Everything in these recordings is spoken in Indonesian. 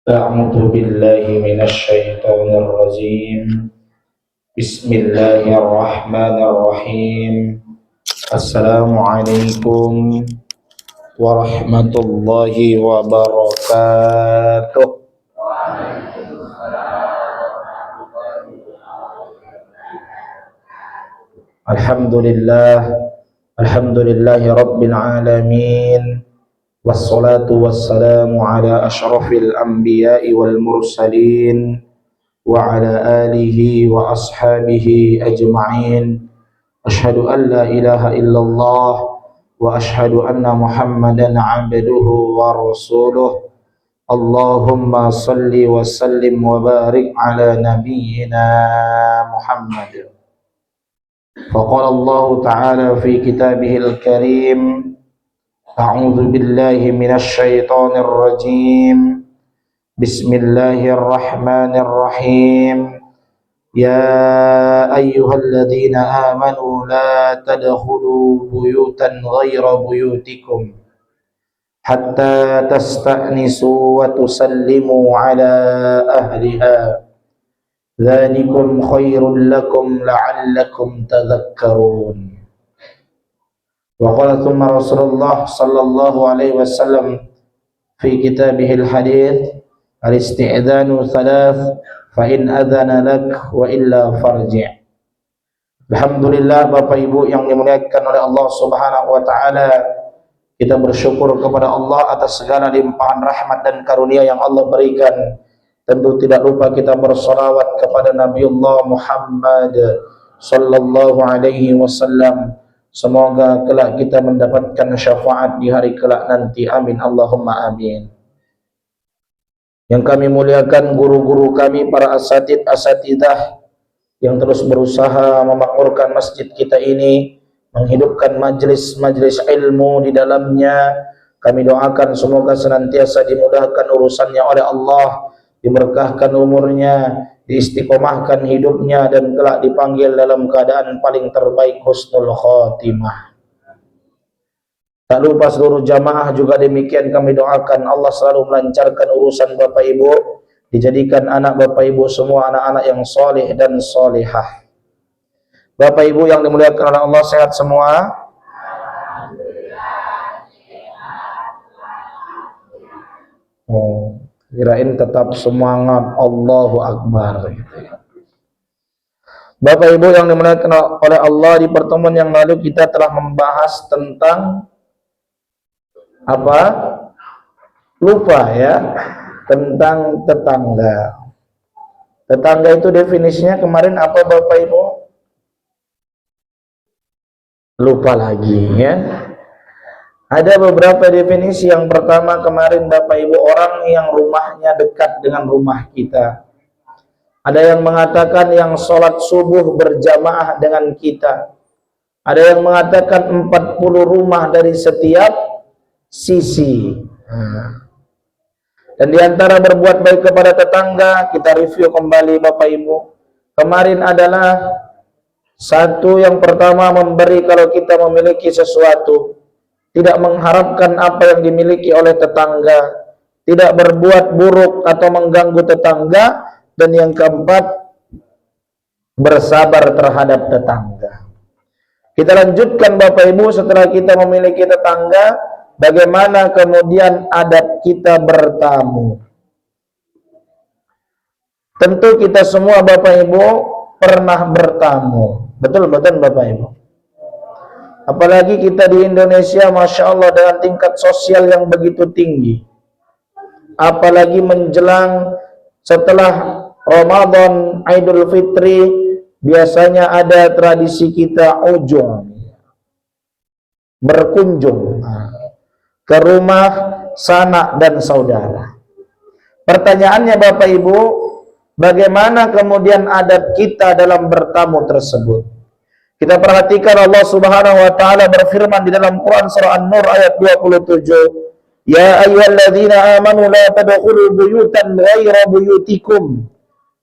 أعوذ بالله من الشيطان الرجيم. بسم الله الرحمن الرحيم. السلام عليكم ورحمة الله وبركاته. Alhamdulillah Rabbil Alamin. Wassalatu wassalamu ala ashrafil anbiya'i wal mursalin wa ala alihi wa ashabihi ajma'in. Ashhadu an la ilaha illallah wa ashhadu anna Muhammadan abduhu wa rasuluh. Allahumma salli wa sallim wa barik ala nabiyyina Muhammad. Faqala Allah ta'ala fi kitabihil karim, A'udzu billahi minasy syaithanir rajim. Bismillahirrahmanirrahim. Ya ayyuhalladzina amanu la tadkhulu buyutan ghaira buyutikum hatta tasta'nisu wa tusallimu ala ahliha. Dzalikum khairul lakum la'allakum tadhakkarun. Wa qala thumma Rasulullah sallallahu alaihi wasallam fi kitabihil hadits, al-isti'dzanu thalath fa in adzana lak wa illa farji'. Alhamdulillah, Bapak Ibu yang dimuliakan oleh Allah Subhanahu wa taala, kita bersyukur kepada Allah atas segala limpahan rahmat dan karunia yang Allah berikan. Tentu tidak lupa kita bersalawat kepada Nabiullah Muhammad sallallahu alaihi wasallam. Semoga kelak kita mendapatkan syafaat di hari kelak nanti. Amin Allahumma amin. Yang kami muliakan guru-guru kami, para asatidah yang terus berusaha memakmurkan masjid kita ini, menghidupkan majlis-majlis ilmu di dalamnya. Kami doakan semoga senantiasa dimudahkan urusannya oleh Allah, diberkahkan umurnya, diistiqomahkan hidupnya, dan kelak dipanggil dalam keadaan paling terbaik, husnul khotimah. Tak lupa seluruh jamaah juga demikian kami doakan Allah selalu melancarkan urusan Bapak Ibu, dijadikan anak Bapak Ibu semua anak-anak yang soleh dan solehah. Bapak Ibu yang dimuliakan oleh Allah, sehat semua? Kirain tetap semangat, Allahu Akbar gitu ya. Bapak Ibu yang dimuliakan oleh Allah, di pertemuan yang lalu kita telah membahas tentang apa? Lupa ya, tentang tetangga. Tetangga itu definisinya kemarin apa Bapak Ibu? Lupa lagi ya. Ada beberapa definisi. Yang pertama kemarin Bapak Ibu, orang yang rumahnya dekat dengan rumah kita. Ada yang mengatakan yang sholat subuh berjamaah dengan kita. Ada yang mengatakan 40 rumah dari setiap sisi. Dan diantara berbuat baik kepada tetangga, kita review kembali Bapak Ibu. Kemarin adalah satu, yang pertama memberi kalau kita memiliki sesuatu. Tidak mengharapkan apa yang dimiliki oleh tetangga, tidak berbuat buruk atau mengganggu tetangga, dan yang keempat, bersabar terhadap tetangga. Kita lanjutkan Bapak Ibu, setelah kita memiliki tetangga, bagaimana kemudian adab kita bertamu. Tentu kita semua Bapak Ibu pernah bertamu, betul-betul Bapak Ibu. Apalagi kita di Indonesia, Masya Allah, dengan tingkat sosial yang begitu tinggi. Apalagi menjelang setelah Ramadan, Idul Fitri, biasanya ada tradisi kita ujung, berkunjung ke rumah sanak dan saudara. Pertanyaannya Bapak Ibu, bagaimana kemudian adab kita dalam bertamu tersebut? Kita perhatikan Allah Subhanahu wa taala berfirman di dalam Quran surah An-Nur ayat 27, Ya ayyuhalladzina amanu la tadkhulu buyutan ghaira buyutikum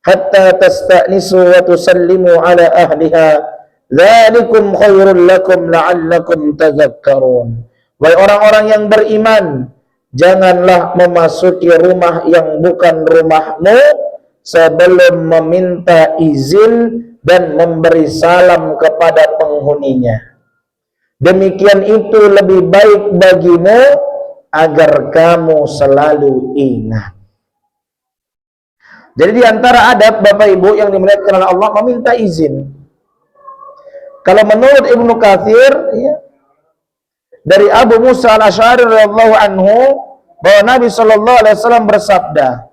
hatta tasta'nisu wa tusallimu ala ahliha. Dzalikum khairul lakum la'allakum tadhakkarun. Wahai orang-orang yang beriman, janganlah memasuki rumah yang bukan rumahmu sebelum meminta izin dan memberi salam kepada penghuninya. Demikian itu lebih baik bagimu agar kamu selalu ingat. Jadi di antara adab Bapak Ibu yang dimuliakan oleh Allah, meminta izin. Kalau menurut Ibnu Katsir, ya, dari Abu Musa al-Asy'ari radhiyallahu anhu, bahwa Nabi sallallahu alaihi wasallam bersabda,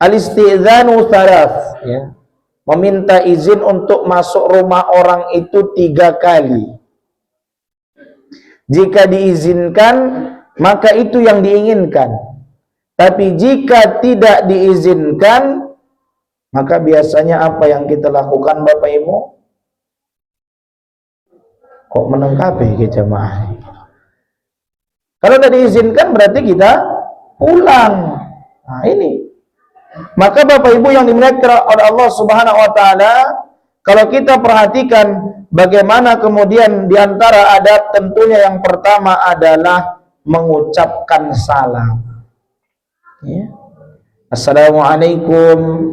al-istizanu thalath, ya, meminta izin untuk masuk rumah orang itu 3 kali. Jika diizinkan, maka itu yang diinginkan. Tapi jika tidak diizinkan, maka biasanya apa yang kita lakukan Bapak Ibu? Kok menengkapi ke jemaah? Kalau tidak diizinkan berarti kita pulang. Nah ini. Maka Bapak Ibu yang dimuliakan oleh Allah Subhanahu wa taala, kalau kita perhatikan bagaimana kemudian diantara adab, tentunya yang pertama adalah mengucapkan salam. Ya. Assalamualaikum.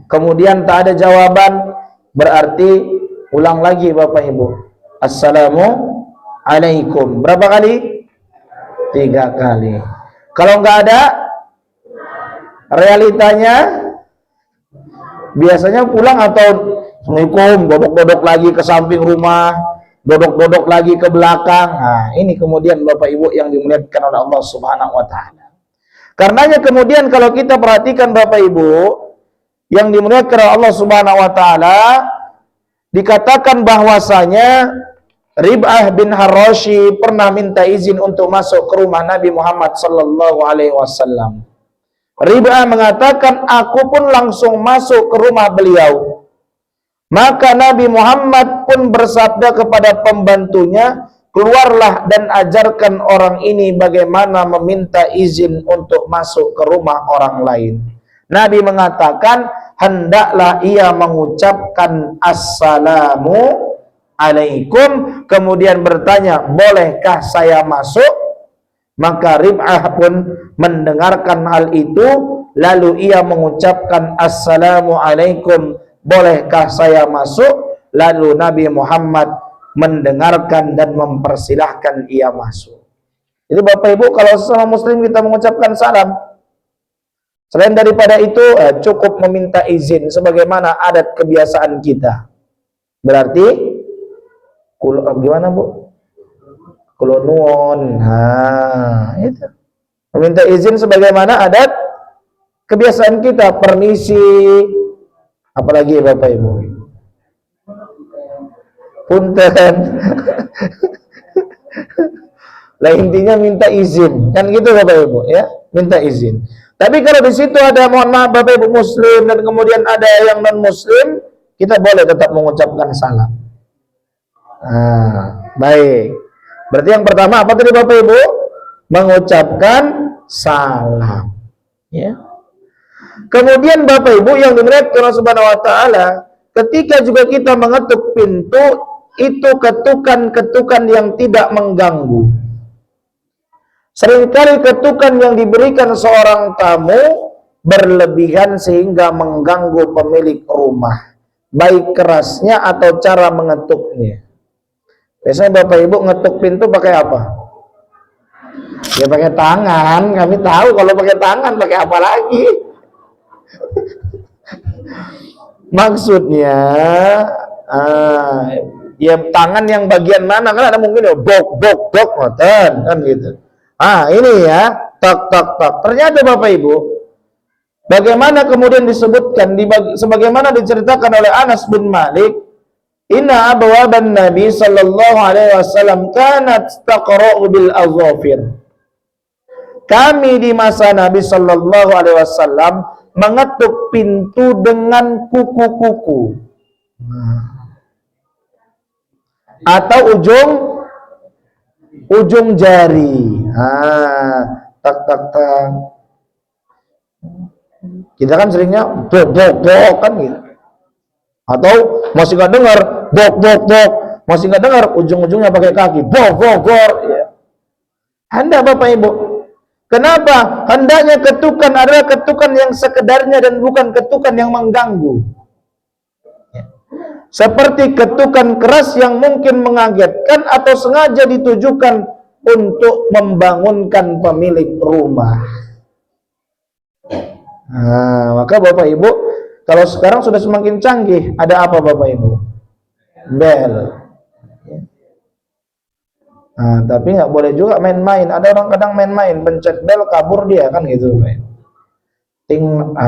Kemudian tak ada jawaban, berarti ulang lagi Bapak Ibu. Assalamualaikum. Berapa kali? 3 kali. Kalau nggak ada, realitanya biasanya pulang atau Assalamualaikum, dodok-dodok lagi ke samping rumah, dodok-dodok lagi ke belakang. Nah, ini kemudian Bapak Ibu yang dimuliakan oleh Allah Subhanahu wa taala. Karenanya kemudian kalau kita perhatikan Bapak Ibu yang dimuliakan oleh Allah Subhanahu wa taala, dikatakan bahwasanya Rib'ah bin Harashi pernah minta izin untuk masuk ke rumah Nabi Muhammad sallallahu alaihi wasallam. Rib'ah mengatakan, aku pun langsung masuk ke rumah beliau. Maka Nabi Muhammad pun bersabda kepada pembantunya, keluarlah dan ajarkan orang ini bagaimana meminta izin untuk masuk ke rumah orang lain. Nabi mengatakan, hendaklah ia mengucapkan assalamu alaikum, kemudian bertanya, bolehkah saya masuk? Maka Rib'ah pun mendengarkan hal itu, lalu ia mengucapkan assalamu alaikum, bolehkah saya masuk? Lalu Nabi Muhammad mendengarkan dan mempersilahkan ia masuk. Jadi Bapak Ibu, kalau sesama muslim kita mengucapkan salam, selain daripada itu cukup meminta izin sebagaimana adat kebiasaan kita. Berarti gimana Bu? Kulo nuwun. Nah, itu. Meminta izin sebagaimana adat kebiasaan kita, permisi. Apalagi Bapak Ibu? Punten. Lah intinya minta izin. Kan gitu Bapak Ibu, ya? Minta izin. Tapi kalau di situ ada, mohon maaf Bapak Ibu muslim dan kemudian ada yang non muslim, kita boleh tetap mengucapkan salam. Nah, baik. Berarti yang pertama apa tadi Bapak Ibu? Mengucapkan salam. Ya. Kemudian Bapak Ibu yang dimuliakan Allah Subhanahu wa taala, ketika juga kita mengetuk pintu, itu ketukan-ketukan yang tidak mengganggu. Seringkali ketukan yang diberikan seorang tamu berlebihan sehingga mengganggu pemilik rumah, baik kerasnya atau cara mengetuknya. Biasanya Bapak Ibu ngetuk pintu pakai apa? Ya pakai tangan. Kami tahu kalau pakai tangan, pakai apa lagi? Maksudnya ya tangan yang bagian mana? Kan ada mungkin ya bok kan gitu. Ini ya tak. Ternyata Bapak Ibu, bagaimana kemudian disebutkan sebagaimana diceritakan oleh Anas bin Malik, inna abwaban Nabi sallallahu alaihi wasallam kanat taqra'u bil azafir. Kami di masa Nabi sallallahu alaihi wasallam mengetuk pintu dengan kuku-kuku atau ujung jari. Tak. Kita kan seringnya bok kan gitu. Atau masih nggak dengar bok, masih nggak dengar ujung-ujungnya pakai kaki bok ya. Anda Bapak Ibu. Kenapa? Hendaknya ketukan adalah ketukan yang sekedarnya dan bukan ketukan yang mengganggu. Seperti ketukan keras yang mungkin mengagetkan atau sengaja ditujukan untuk membangunkan pemilik rumah. Nah, maka Bapak Ibu, kalau sekarang sudah semakin canggih, ada apa Bapak Ibu? Bel. Nah, tapi nggak boleh juga main-main. Ada orang kadang main-main, pencet bel kabur dia kan gitu.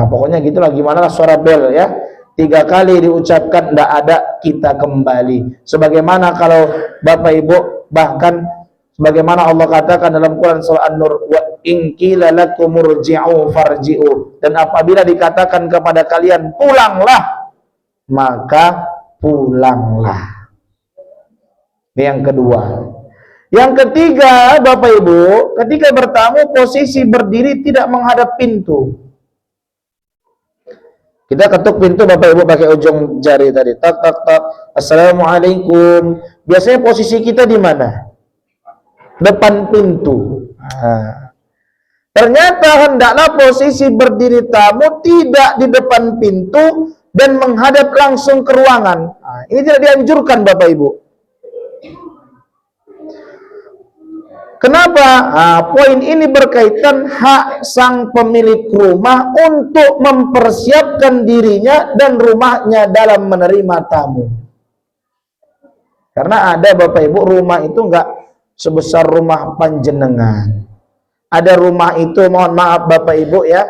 Pokoknya gitulah, gimana lah suara bel ya. 3 kali diucapkan tidak ada, kita kembali. Sebagaimana kalau Bapak Ibu, bahkan sebagaimana Allah katakan dalam Quran surah An-Nur, wa in qila lakum murji'u farji'u, dan apabila dikatakan kepada kalian pulanglah, maka pulanglah. Ini yang kedua. Yang ketiga, Bapak Ibu, ketika bertamu posisi berdiri tidak menghadap pintu. Kita ketuk pintu Bapak Ibu pakai ujung jari tadi. Tak tak tak. Assalamualaikum. Biasanya posisi kita di mana? Depan pintu. Nah, ternyata hendaklah posisi berdiri tamu tidak di depan pintu dan menghadap langsung ke ruangan. Nah, ini tidak dianjurkan Bapak Ibu. Kenapa? Poin ini berkaitan hak sang pemilik rumah untuk mempersiapkan dirinya dan rumahnya dalam menerima tamu. Karena ada Bapak Ibu, rumah itu enggak sebesar rumah panjenengan. Ada rumah itu, mohon maaf Bapak Ibu ya,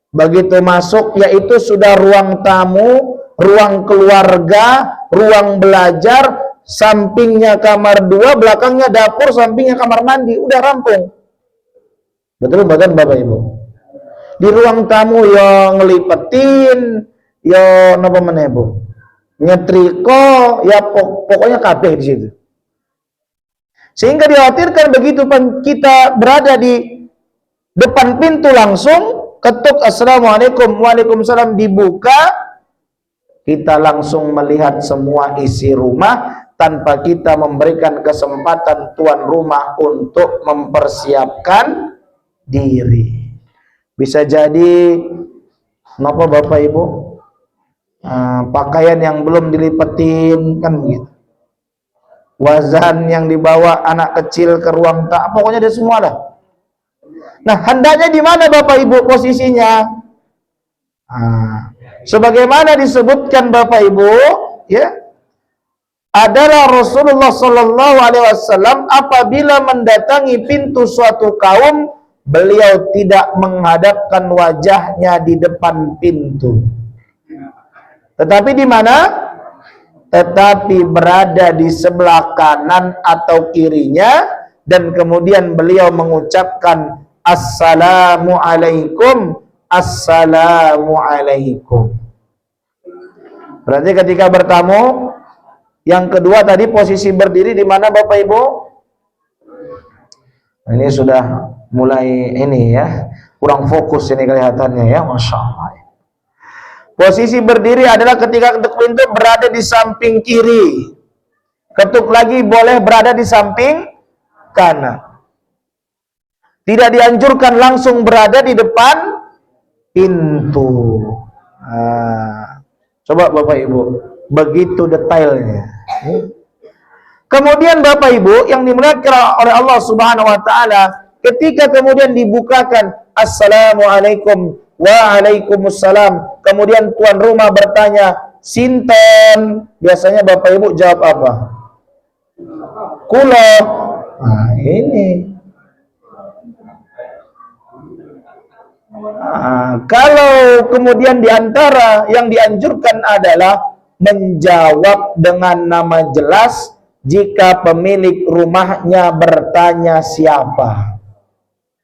begitu masuk yaitu sudah ruang tamu, ruang keluarga, ruang belajar, sampingnya kamar 2, belakangnya dapur, sampingnya kamar mandi, udah rampung. Betul bukan Bapak Ibu? Di ruang tamu yang ngelipetin, ya napa meneh Bu? Nyetrika, ya pokoknya kabeh di situ. Sehingga dikhawatirkan begitu kita berada di depan pintu langsung, ketuk Assalamualaikum, Waalaikumsalam, dibuka, kita langsung melihat semua isi rumah tanpa kita memberikan kesempatan tuan rumah untuk mempersiapkan diri. Bisa jadi kenapa Bapak Ibu, pakaian yang belum dilipetin kan begitu, wazan yang dibawa anak kecil ke ruang tak, pokoknya ada semua lah. Nah, hendaknya di mana Bapak Ibu posisinya? Sebagaimana disebutkan Bapak Ibu, ya, adalah Rasulullah Sallallahu Alaihi Wasallam apabila mendatangi pintu suatu kaum, beliau tidak menghadapkan wajahnya di depan pintu. Tetapi di mana? Tetapi berada di sebelah kanan atau kirinya, dan kemudian beliau mengucapkan Assalamualaikum, Assalamualaikum. Berarti ketika bertamu, yang kedua tadi posisi berdiri di mana Bapak Ibu? Ini sudah mulai ini ya, kurang fokus ini kelihatannya ya, Masya Allah. Posisi berdiri adalah ketika ketuk pintu berada di samping kiri. Ketuk lagi boleh berada di samping kanan. Tidak dianjurkan langsung berada di depan pintu. Coba Bapak Ibu, begitu detailnya. Kemudian Bapak Ibu yang dimuliakan oleh Allah Subhanahu wa taala, ketika kemudian dibukakan Assalamualaikum, Waalaikumsalam, kemudian tuan rumah bertanya, "Sinten?" Biasanya Bapak Ibu jawab apa? "Kula." Nah, ini. Kalau kemudian diantara yang dianjurkan adalah menjawab dengan nama jelas jika pemilik rumahnya bertanya siapa.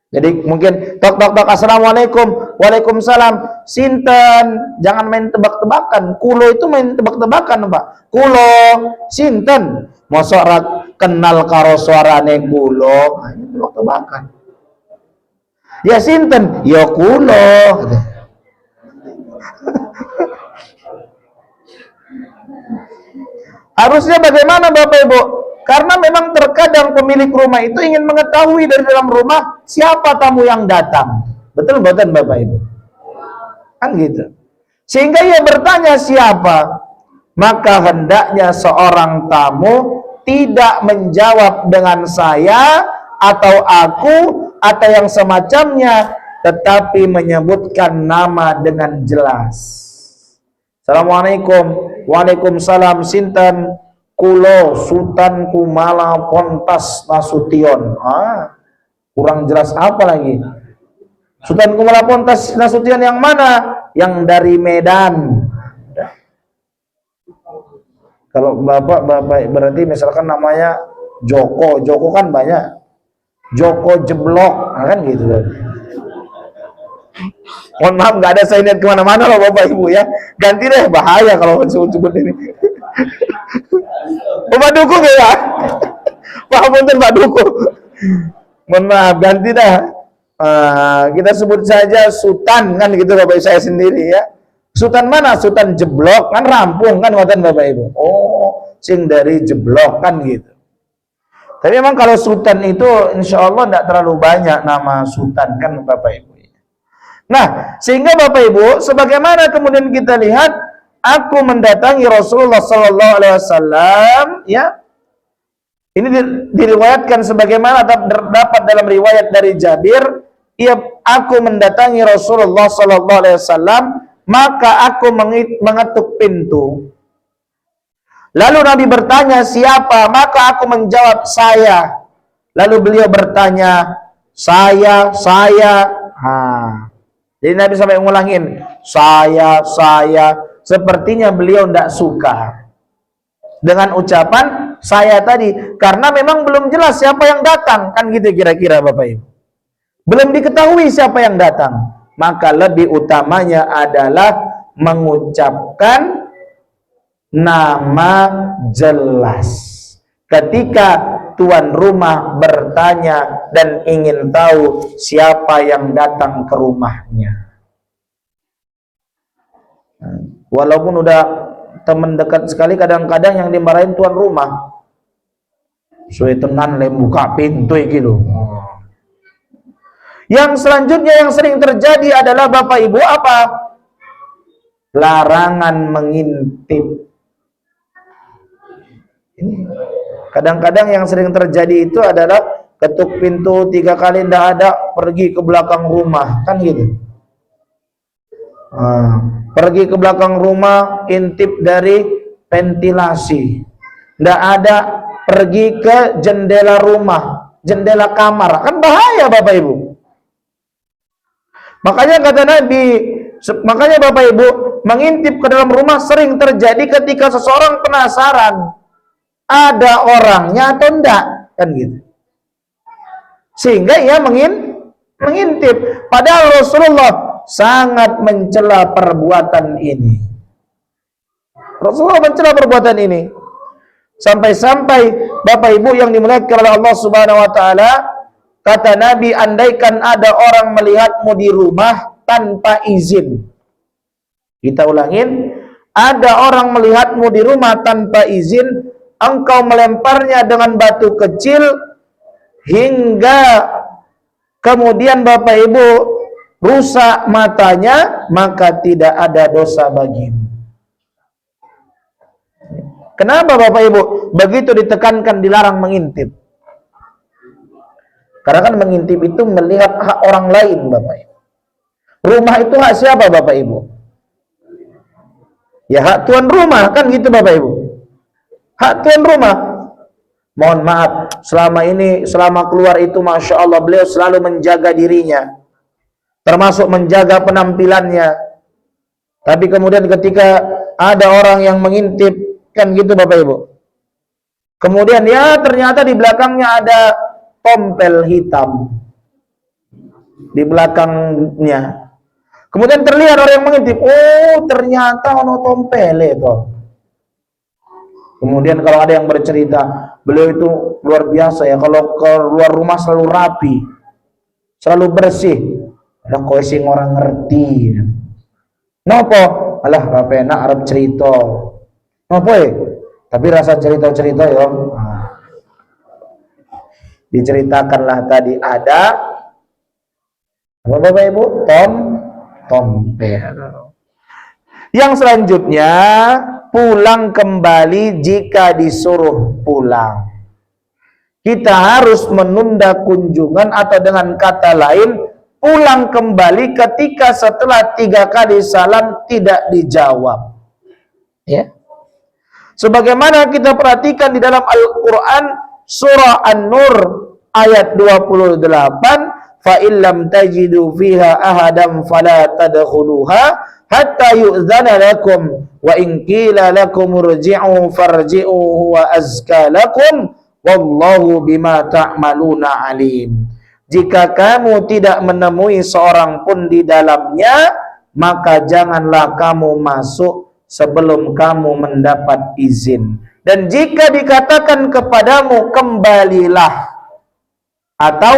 Jadi mungkin tok tok tok, Assalamualaikum, Waalaikumsalam, sinten. Jangan main tebak-tebakan. Kulo itu main tebak-tebakan Pak. Kulo sinten. Mosok kenal karo suarane kulo. Nah, ini tebak-tebakan. Ya sinten, ya kulo. Harusnya bagaimana Bapak Ibu? Karena memang terkadang pemilik rumah itu ingin mengetahui dari dalam rumah siapa tamu yang datang. Betul betul Bapak Ibu? Kan gitu. Sehingga ia bertanya siapa? Maka hendaknya seorang tamu tidak menjawab dengan saya atau aku atau yang semacamnya, tetapi menyebutkan nama dengan jelas. Assalamualaikum. Waalaikumsalam. Sinten? Kulo Sultan Kumala Pontas Nasution. Kurang jelas apa lagi? Sultan Kumala Pontas Nasution yang mana? Yang dari Medan. Kalau bapak berarti misalkan namanya Joko kan banyak. Joko Jeblok, kan gitu. Mohon maaf, nggak ada saya lihat kemana-mana loh Bapak Ibu ya. Ganti deh, bahaya kalau sebut ini. Bapak dukung ya? Pak Punten Pak dukung. Mohon maaf, ganti dah. Kita sebut saja Sultan kan gitu Bapak Ibu, saya sendiri ya. Sultan mana? Sultan Jeblok kan rampung kan ngoten Bapak Ibu. Oh, sing dari Jeblok kan gitu. Tapi memang kalau Sultan itu insya Allah tidak terlalu banyak nama Sultan kan Bapak Ibu. Nah, sehingga Bapak Ibu, sebagaimana kemudian kita lihat, aku mendatangi Rasulullah Sallallahu Alaihi Wasallam, ya. Ini diriwayatkan sebagaimana terdapat dalam riwayat dari Jabir, aku mendatangi Rasulullah Sallallahu Alaihi Wasallam, maka aku mengetuk pintu. Lalu Nabi bertanya siapa, maka aku menjawab saya. Lalu beliau bertanya saya. Jadi Nabi sampai ngulangin saya. Sepertinya beliau tidak suka dengan ucapan saya tadi, karena memang belum jelas siapa yang datang, kan gitu kira-kira Bapak Ibu. Belum diketahui siapa yang datang, maka lebih utamanya adalah mengucapkan nama jelas. Ketika tuan rumah bertanya dan ingin tahu siapa yang datang ke rumahnya, walaupun udah teman dekat sekali, kadang-kadang yang dimarahin tuan rumah. Suwe tenan le buka pintu gitu. Yang selanjutnya yang sering terjadi adalah Bapak Ibu apa? Larangan mengintip. Kadang-kadang yang sering terjadi itu adalah ketuk pintu 3 kali tidak ada, pergi ke belakang rumah, kan gitu. Pergi ke belakang rumah, intip dari ventilasi. Tidak ada, pergi ke jendela rumah, jendela kamar, kan bahaya Bapak Ibu. Makanya kata Nabi, makanya Bapak Ibu, mengintip ke dalam rumah sering terjadi ketika seseorang penasaran ada orangnya atau enggak, kan gitu. Sehingga ia mengintip. Padahal Rasulullah sangat mencela perbuatan ini. Rasulullah mencela perbuatan ini. Sampai-sampai Bapak Ibu yang dimuliakan oleh Allah Subhanahu wa taala, kata Nabi, andaikan ada orang melihatmu di rumah tanpa izin. Kita ulangin, ada orang melihatmu di rumah tanpa izin, engkau melemparnya dengan batu kecil hingga kemudian Bapak Ibu rusak matanya, maka tidak ada dosa bagimu. Kenapa Bapak Ibu begitu ditekankan dilarang mengintip? Karena kan mengintip itu melihat hak orang lain Bapak Ibu. Rumah itu hak siapa Bapak Ibu? Ya hak tuan rumah, kan gitu Bapak Ibu. Hak tuan rumah. Mohon maaf, selama keluar itu Masya Allah beliau selalu menjaga dirinya, termasuk menjaga penampilannya. Tapi kemudian ketika ada orang yang mengintip, kan gitu Bapak Ibu, kemudian ya ternyata di belakangnya ada tompel hitam di belakangnya. Kemudian terlihat orang yang mengintip, oh ternyata ono tompel itu. Kemudian kalau ada yang bercerita, beliau itu luar biasa ya, kalau keluar rumah selalu rapi, selalu bersih. Ada koesing orang ngerti. Nopo? Alah rapi enak Arab cerita. Nopo ya? Tapi rasa cerita-cerita ya. Diceritakanlah tadi ada apa Bapak Ibu? Tompel. Yang selanjutnya, pulang kembali jika disuruh pulang. Kita harus menunda kunjungan, atau dengan kata lain, pulang kembali ketika setelah 3 kali salam tidak dijawab. Ya. Sebagaimana kita perhatikan di dalam Al-Quran, surah An-Nur ayat 28, fa illam tajidu fiha ahadam fala tadkhuluha hatta yu'dzana lakum wa in qila lakum irji'u farji'u huwa azka lakum wallahu bima ta'maluna alim. Jika kamu tidak menemui seorang pun di dalamnya, maka janganlah kamu masuk sebelum kamu mendapat izin. Dan jika dikatakan kepadamu kembalilah atau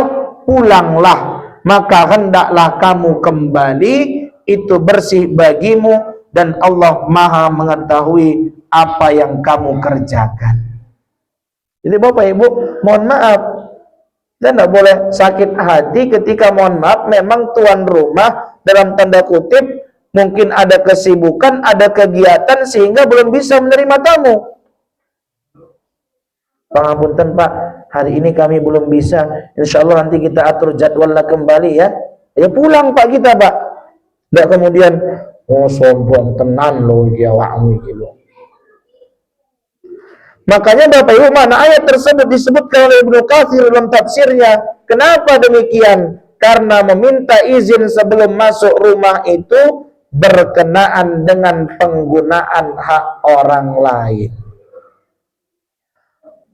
pulanglah, maka hendaklah kamu kembali, itu bersih bagimu dan Allah Maha mengetahui apa yang kamu kerjakan. Jadi Bapak Ibu, mohon maaf, dan tidak boleh sakit hati ketika mohon maaf memang tuan rumah dalam tanda kutip mungkin ada kesibukan, ada kegiatan sehingga belum bisa menerima tamu. Pangapunten Pak, hari ini kami belum bisa. Insya Allah nanti kita atur jadwalnya kembali ya. Ya pulang Pak kita Pak. Tidak kemudian, oh sombong tenan loh iki awakmu iki loh. Makanya Bapak Ibu, mana ayat tersebut disebutkan oleh Ibnu Katsir dalam tafsirnya. Kenapa demikian? Karena meminta izin sebelum masuk rumah itu berkenaan dengan penggunaan hak orang lain.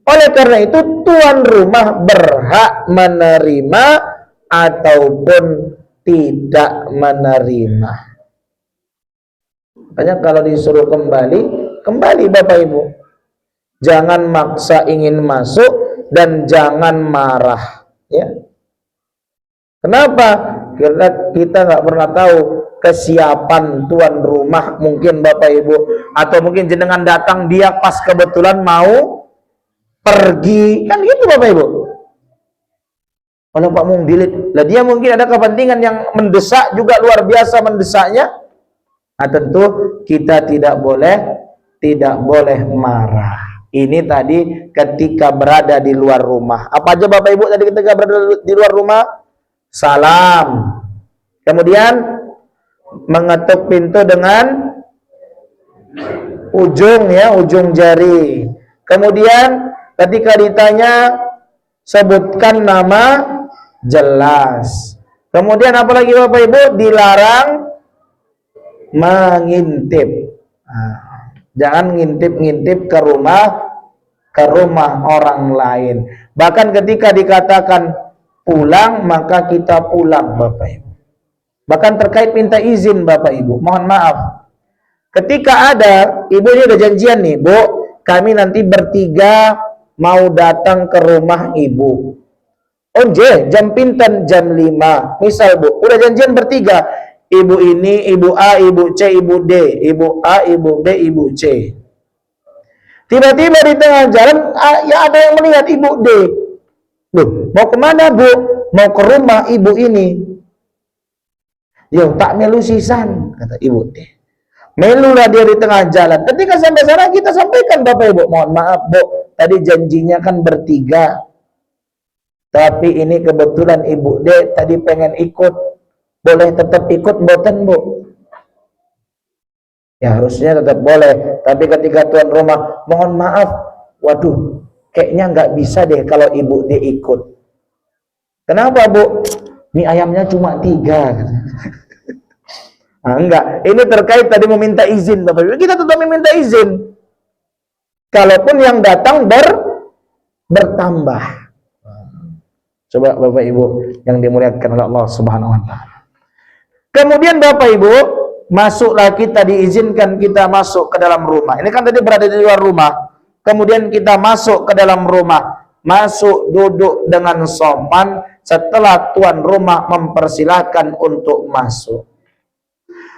Oleh karena itu tuan rumah berhak menerima ataupun tidak menerima. Makanya kalau disuruh kembali, kembali Bapak Ibu. Jangan maksa ingin masuk dan jangan marah, ya. Kenapa? Karena kita nggak pernah tahu kesiapan tuan rumah, mungkin Bapak Ibu, atau mungkin jenengan datang dia pas kebetulan mau pergi, kan gitu Bapak Ibu. Kalau Pak Mung dilit, lah dia mungkin ada kepentingan yang mendesak juga luar biasa mendesaknya. Nah, tentu kita tidak boleh marah. Ini tadi ketika berada di luar rumah. Apa aja Bapak Ibu tadi ketika berada di luar rumah? Salam. Kemudian mengetuk pintu dengan ujung jari. Kemudian ketika ditanya sebutkan nama jelas. Kemudian apalagi Bapak Ibu? Dilarang mengintip. Jangan ngintip-ngintip ke rumah orang lain. Bahkan ketika dikatakan pulang, maka kita pulang Bapak Ibu. Bahkan terkait minta izin Bapak Ibu, mohon maaf. Ketika ada, ibu ini udah janjian nih, Bu, kami nanti bertiga mau datang ke rumah ibu. Oh jam pinten? Jam 5. Misal Bu, udah janjian bertiga. Ibu ini, ibu A, ibu C, ibu D, ibu A, ibu B, ibu C. Tiba-tiba di tengah jalan, ya ada yang melihat ibu D. Loh, mau kemana Bu? Mau ke rumah ibu ini. Yo, tak melu sisan, kata ibu D. Melulah dia di tengah jalan. Ketika sampai sana kita sampaikan Bapak Ibu, mohon maaf Bu, tadi janjinya kan bertiga. Tapi ini kebetulan ibu D tadi pengen ikut. Boleh tetap ikut mboten Bu? Ya harusnya tetap boleh. Tapi ketika tuan rumah, mohon maaf, waduh, kayaknya nggak bisa deh kalau ibu dia ikut. Kenapa Bu? Mie ayamnya cuma 3. Nah, enggak. Ini terkait tadi meminta izin Bapak Ibu. Kita tetap meminta izin. Kalaupun yang datang bertambah. Coba Bapak Ibu yang dimuliakan oleh Allah Subhanahu wa taala. Kemudian Bapak Ibu, masuklah kita, diizinkan kita masuk ke dalam rumah. Ini kan tadi berada di luar rumah. Kemudian kita masuk ke dalam rumah. Masuk duduk dengan sopan setelah tuan rumah mempersilahkan untuk masuk.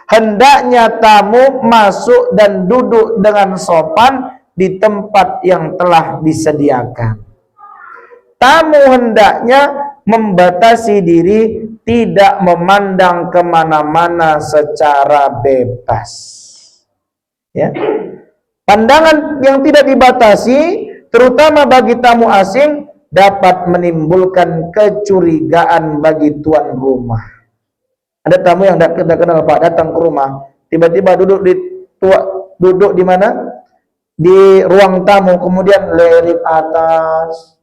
Hendaknya tamu masuk dan duduk dengan sopan di tempat yang telah disediakan. tamu hendaknya membatasi diri, tidak memandang kemana-mana secara bebas. Ya. Pandangan yang tidak dibatasi, terutama bagi tamu asing, dapat menimbulkan kecurigaan bagi tuan rumah. Ada tamu yang tidak kenal Pak, datang ke rumah, tiba-tiba duduk di mana? Di ruang tamu, kemudian lirik atas,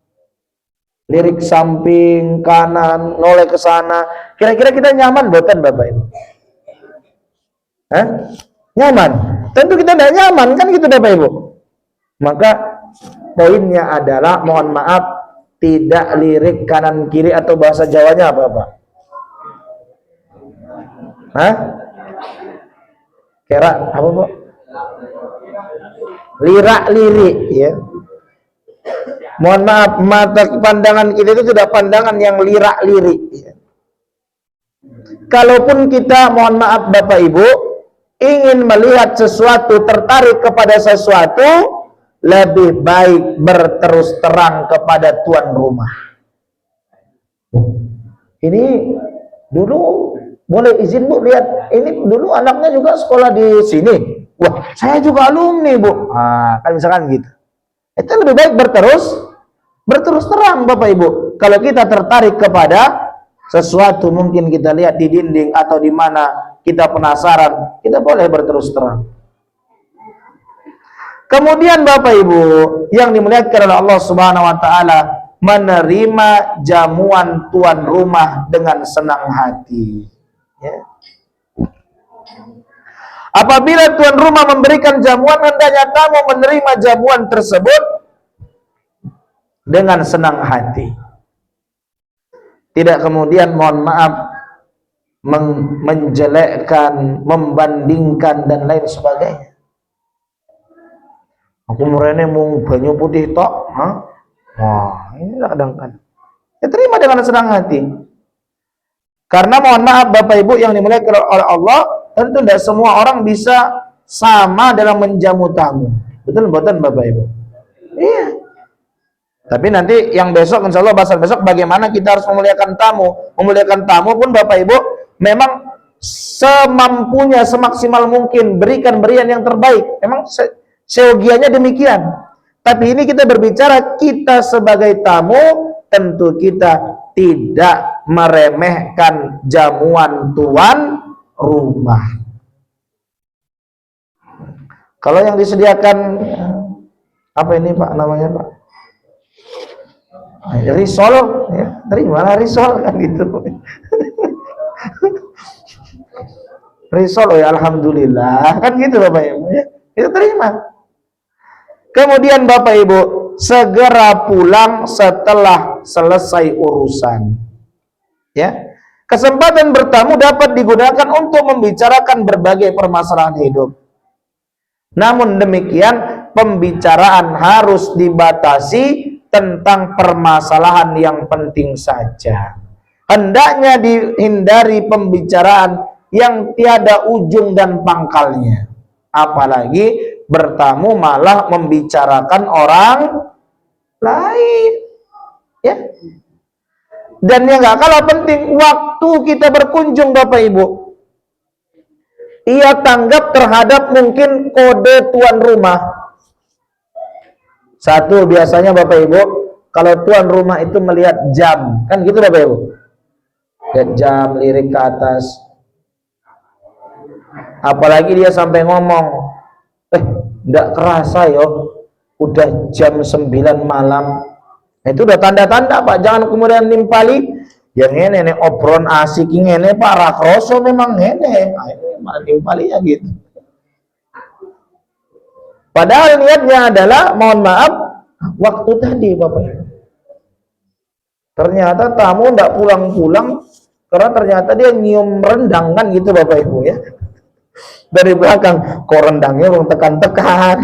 lirik samping, kanan, noleh ke sana. Kira-kira kita nyaman buatan Bapak Ibu? Hah? Nyaman? Tentu kita tidak nyaman kan gitu Bapak Ibu. Maka poinnya adalah, mohon maaf, tidak lirik kanan kiri, atau bahasa Jawanya apa Pak? Hah? Kira apa Pak? Lirak-lirik ya. Mohon maaf, mata pandangan kita itu tidak pandangan yang lirak-lirik ya. Kalaupun kita, mohon maaf Bapak Ibu, ingin melihat sesuatu, tertarik kepada sesuatu, lebih baik berterus terang kepada tuan rumah. Ini dulu boleh izin Bu, lihat ini dulu anaknya juga sekolah di sini. Wah, saya juga alumni Bu. Kan misalkan gitu. Itu lebih baik berterus terang Bapak Ibu. Kalau kita tertarik kepada sesuatu, mungkin kita lihat di dinding atau di mana, kita penasaran, kita boleh berterus terang. Kemudian Bapak Ibu yang dimuliakan oleh Allah Subhanahu wa taala, menerima jamuan tuan rumah dengan senang hati. Ya. Apabila tuan rumah memberikan jamuan, hendaknya tamu menerima jamuan tersebut dengan senang hati. Tidak kemudian, mohon maaf, menjelekkan, membandingkan dan lain sebagainya. Aku merene mung banyu putih tok, wah, ini kadang-kadang. Ya, terima dengan senang hati. Karena mohon maaf Bapak Ibu yang dimuliakan oleh Allah, tentu tidak semua orang bisa sama dalam menjamu tamu. Betul bukan Bapak Ibu? Iya. Tapi nanti yang besok, insya Allah bahasan besok, bagaimana kita harus memuliakan tamu. Memuliakan tamu pun Bapak Ibu memang semampunya, semaksimal mungkin, berikan berian yang terbaik. Memang seyogianya demikian. Tapi ini kita berbicara, kita sebagai tamu, tentu kita tidak meremehkan jamuan tuan rumah. Kalau yang disediakan, apa ini Pak namanya Pak? Risol, ya, terimalah risol kan gitu. Risol, oh ya alhamdulillah, kan gitu Bapak Ibu ya. Itu terima. Kemudian Bapak Ibu segera pulang setelah selesai urusan. Ya. Kesempatan bertamu dapat digunakan untuk membicarakan berbagai permasalahan hidup. Namun demikian, pembicaraan harus dibatasi tentang permasalahan yang penting saja. Hendaknya dihindari pembicaraan yang tiada ujung dan pangkalnya. Apalagi bertamu malah membicarakan orang lain. Ya. Dan yang gak kalah penting, waktu kita berkunjung Bapak Ibu, ia tanggap terhadap mungkin kode tuan rumah. Satu, biasanya Bapak Ibu, kalau tuan rumah itu melihat jam, kan gitu Bapak Ibu, lihat jam, lirik ke atas. Apalagi dia sampai ngomong, nggak kerasa yo, udah jam 9 malam. Itu udah tanda-tanda Pak, jangan kemudian nimpali yang ini obron asik ini Pak rakroso memang ini malah nimpalinya gitu. Padahal niatnya adalah, mohon maaf, waktu tadi Bapak Ibu. Ternyata tamu nggak pulang-pulang karena ternyata dia nyium rendang kan gitu Bapak Ibu ya. Dari belakang, kok rendangnya belum tekan-tekan.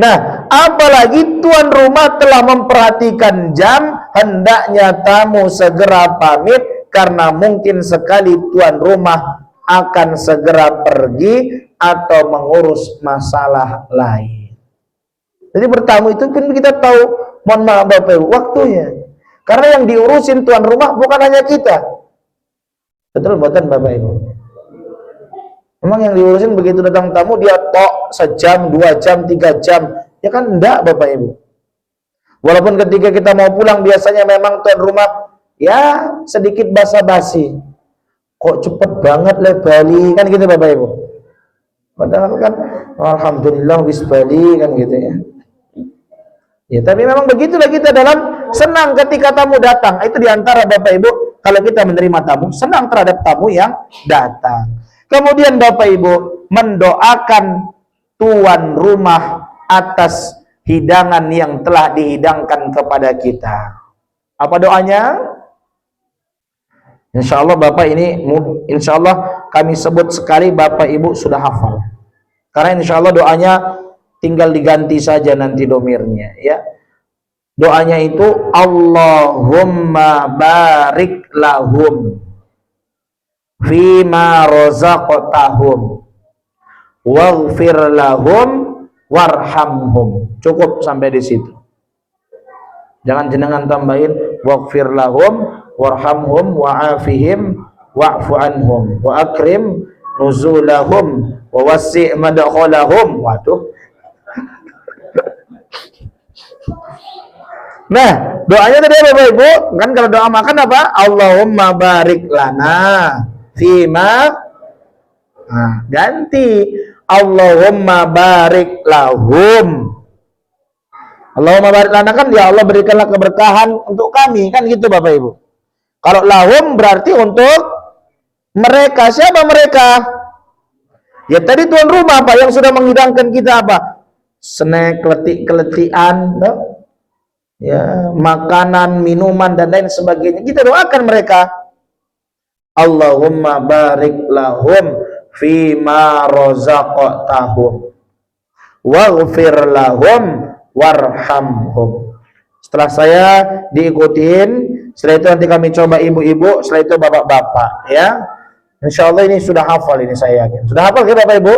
Nah, apalagi tuan rumah telah memperhatikan jam, hendaknya tamu segera pamit karena mungkin sekali tuan rumah akan segera pergi atau mengurus masalah lain. Jadi bertamu itu pun kita tahu, mohon maaf Bapak Ibu, waktunya. Karena yang diurusin tuan rumah bukan hanya kita. Betul buatan Bapak Ibu? Memang yang diurusin begitu datang tamu dia tok sejam, 2 jam, 3 jam. Ya kan enggak Bapak Ibu. Walaupun ketika kita mau pulang biasanya memang tuan rumah ya sedikit basa-basi. Kok cepet banget le Bali kan gitu Bapak Ibu. Padahal kan alhamdulillah wis Bali kan gitu ya. Ya tapi memang begitulah kita dalam senang ketika tamu datang. Itu diantara Bapak Ibu, kalau kita menerima tamu, senang terhadap tamu yang datang. Kemudian Bapak Ibu mendoakan tuan rumah atas hidangan yang telah dihidangkan kepada kita. Apa doanya? Insya Allah Bapak ini, insya Allah kami sebut sekali Bapak Ibu sudah hafal. Karena insya Allah doanya tinggal diganti saja nanti domirnya ya. Doanya itu Allahumma barik lahum fima razaqtahum waghfir lahum warhamhum. Cukup sampai di situ. Jangan jenengan tambahin waghfir lahum warhamhum wa'afihim wa'fu anhum wa akrim nuzulahum wa wasi' madkhalahum. Waduh. Nah, doanya tadi Bapak Ibu, kan kalau doa makan apa? Allahumma barik lana fima. Nah, ganti Allahumma barik lahum. Allahumma barik lana kan ya Allah berikanlah keberkahan untuk kami, kan gitu Bapak Ibu. Kalau lahum berarti untuk mereka. Siapa mereka? Ya tadi tuan rumah Pak yang sudah menghidangkan kita apa? Snack, keletik-keletian, no? Ya, makanan, minuman dan lain sebagainya. Kita doakan mereka. Allahumma barik lahum fima razaqtahum waghfir lahum warhamhum. Setelah saya diikutin, setelah itu nanti kami coba ibu-ibu, setelah itu bapak-bapak ya. Insya Allah ini sudah hafal ini saya yakin. Sudah hafal ya Bapak Ibu?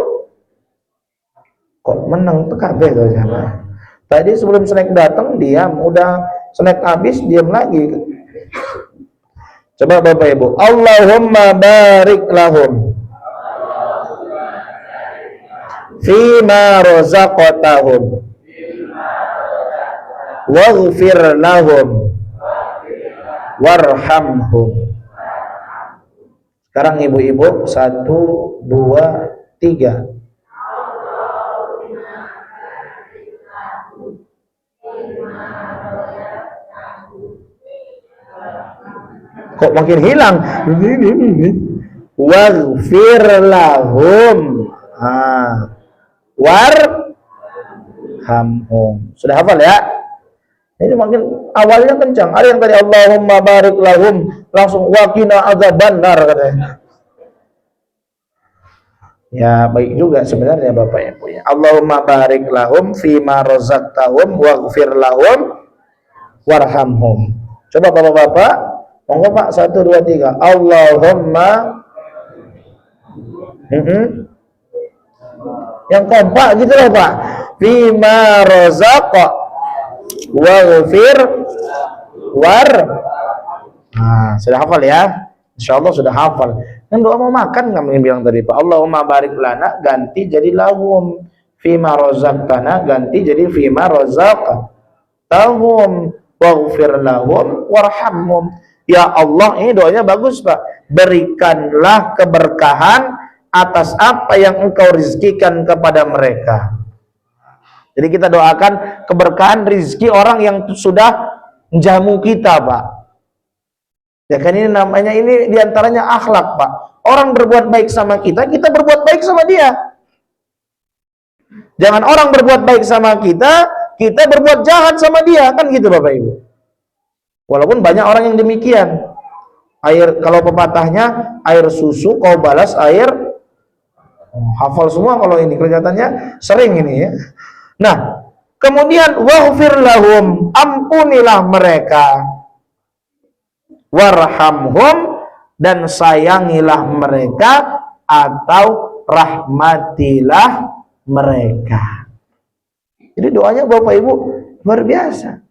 Kok menang tuh kabeh tuh sama. Tadi sebelum snack datang diam, udah snack habis diam lagi. Coba Bapak Ibu. Allahumma barik lahum fima razaqtahum waghfir lahum warhamhum. Sekarang ibu-ibu 1, 2, 3. Kok makin hilang? Waghfir lahum warhamhum. Sudah hafal ya? Ini makin awalnya kencang. Ada yang tadi Allahumma barik lahum langsung waqina adzabannar katanya. Ya baik juga sebenarnya Bapak Ibu ya. Allahumma barik lahum fima razaqtahum waghfir lahum warhamhum. Coba Bapak-bapak, monggo Pak 1 2 3. Allahumma yang kompak gitu loh Pak. Fima razaq waghfir war. Nah, sudah hafal ya? Insyaallah sudah hafal. Kan doa mau makan nggak mungkin bilang tadi Pak. Allahumma barik lana ganti jadi lahum. Fima razaqtana ganti jadi fima razaqtahum waghfir lahum warhamhum. Ya Allah, ini doanya bagus Pak. Berikanlah keberkahan atas apa yang Engkau rizkikan kepada mereka. Jadi kita doakan keberkahan rizki orang yang sudah menjamu kita Pak. Ya kan ini namanya, ini diantaranya akhlak Pak. Orang berbuat baik sama kita, kita berbuat baik sama dia. Jangan orang berbuat baik sama kita, kita berbuat jahat sama dia, kan gitu Bapak Ibu. Walaupun banyak orang yang demikian. Air, kalau pepatahnya air susu kau balas air. Hafal semua kalau ini kelihatannya sering ini ya. Nah, kemudian waghfir lahum, ampunilah mereka. Warhamhum, dan sayangilah mereka atau rahmatilah mereka. Jadi doanya Bapak Ibu luar biasa.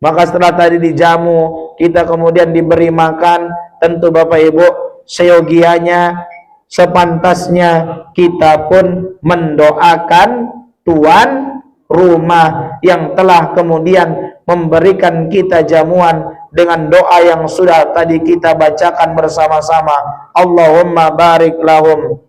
Maka setelah tadi dijamu, kita kemudian diberi makan, tentu Bapak Ibu seyogianya, sepantasnya kita pun mendoakan tuan rumah yang telah kemudian memberikan kita jamuan dengan doa yang sudah tadi kita bacakan bersama-sama. Allahumma barik lahum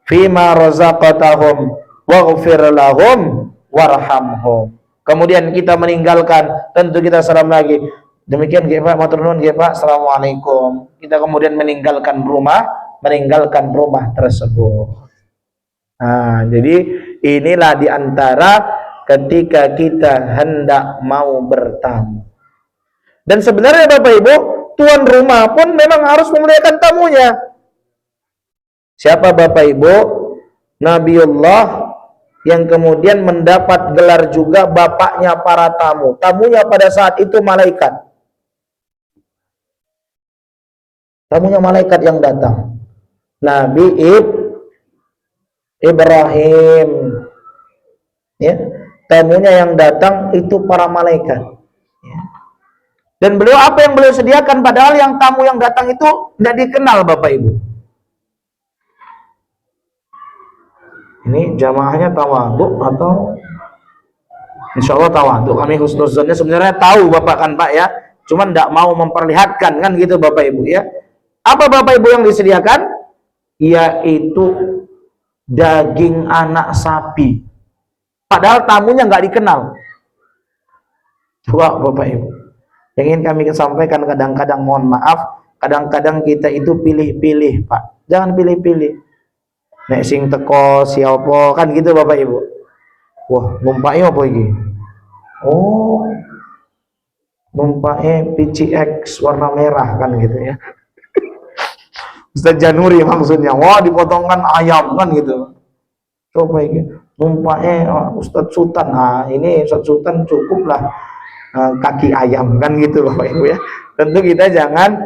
fima razaqtahum waghfir lahum warhamhum. Kemudian kita meninggalkan, tentu kita salam lagi. Demikian nggih Pak, matur nuwun nggih Pak. Assalamualaikum. Kita kemudian meninggalkan rumah tersebut. Nah, jadi inilah diantara ketika kita hendak mau bertamu. Dan sebenarnya Bapak Ibu, tuan rumah pun memang harus memuliakan tamunya. Siapa Bapak Ibu? Nabiullah yang kemudian mendapat gelar juga bapaknya para tamu. Tamunya pada saat itu malaikat. Tamunya malaikat yang datang. Nabi Ibrahim. Ya, tamunya yang datang itu para malaikat. Ya. Dan beliau apa yang beliau sediakan, padahal yang tamu yang datang itu tidak dikenal Bapak Ibu. Ini jamaahnya tawadhu atau insya Allah tawadhu. Kami husnuzonnya sebenarnya tahu Bapak kan Pak ya, cuman tidak mau memperlihatkan kan gitu Bapak Ibu ya. Apa Bapak Ibu yang disediakan? Yaitu daging anak sapi. Padahal tamunya nggak dikenal. Coba Bapak Ibu. Yang ingin kami sampaikan, kadang-kadang mohon maaf, kadang-kadang kita itu pilih-pilih Pak. Jangan pilih-pilih. Nek sing teko siapa kan gitu Bapak Ibu. Wah, numpaknya apa iki? Oh, numpaknya PCX warna merah kan gitu ya. Ustaz Januri maksudnya. Wah, dipotongkan ayam kan gitu. Coba iki. Numpaknya Ustaz Sultan. Nah, ini Ustaz Sultan cukup lah kaki ayam kan gitu Bapak Ibu ya. Tentu kita jangan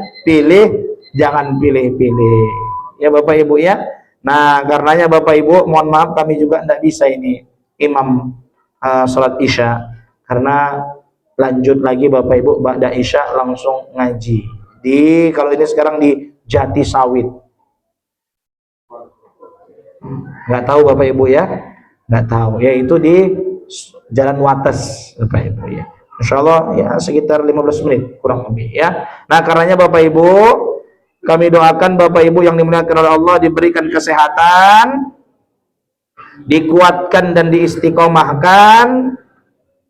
pilih-pilih. Ya Bapak Ibu ya. Nah, karenanya Bapak Ibu, mohon maaf kami juga tidak bisa ini imam sholat isya, karena lanjut lagi Bapak Ibu ba'da isya langsung ngaji di, kalau ini sekarang di Jati Sawit. Nggak tahu Bapak Ibu ya, nggak tahu, yaitu di Jalan Wates Bapak Ibu ya. Insya Allah ya sekitar 15 menit kurang lebih ya. Nah, karenanya Bapak Ibu, kami doakan Bapak Ibu yang dimuliakan oleh Allah diberikan kesehatan, dikuatkan dan diistiqomahkan,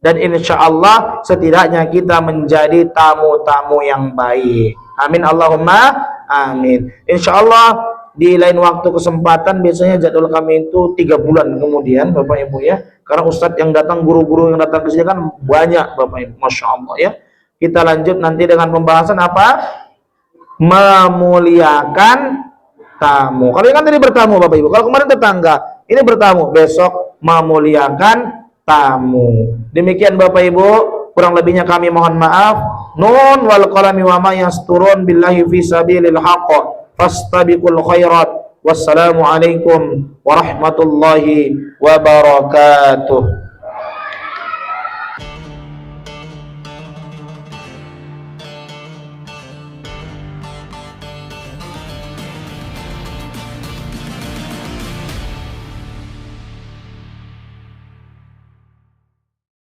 dan insya Allah setidaknya kita menjadi tamu-tamu yang baik. Amin Allahumma amin. Insya Allah di lain waktu kesempatan, biasanya jadwal kami itu 3 bulan kemudian Bapak Ibu ya, karena ustadz yang datang, guru-guru yang datang ke sini kan banyak Bapak Ibu, Masya Allah ya. Kita lanjut nanti dengan pembahasan apa? Memuliakan tamu. Kalau ini kan tadi bertamu Bapak Ibu, kalau kemarin tetangga, ini bertamu, besok memuliakan tamu. Demikian Bapak Ibu, kurang lebihnya kami mohon maaf. Nun wal qalami wa ma yasturun billahi fi sabilil haqq fastabiqul khairat. Wassalamualaikum warahmatullahi wabarakatuh.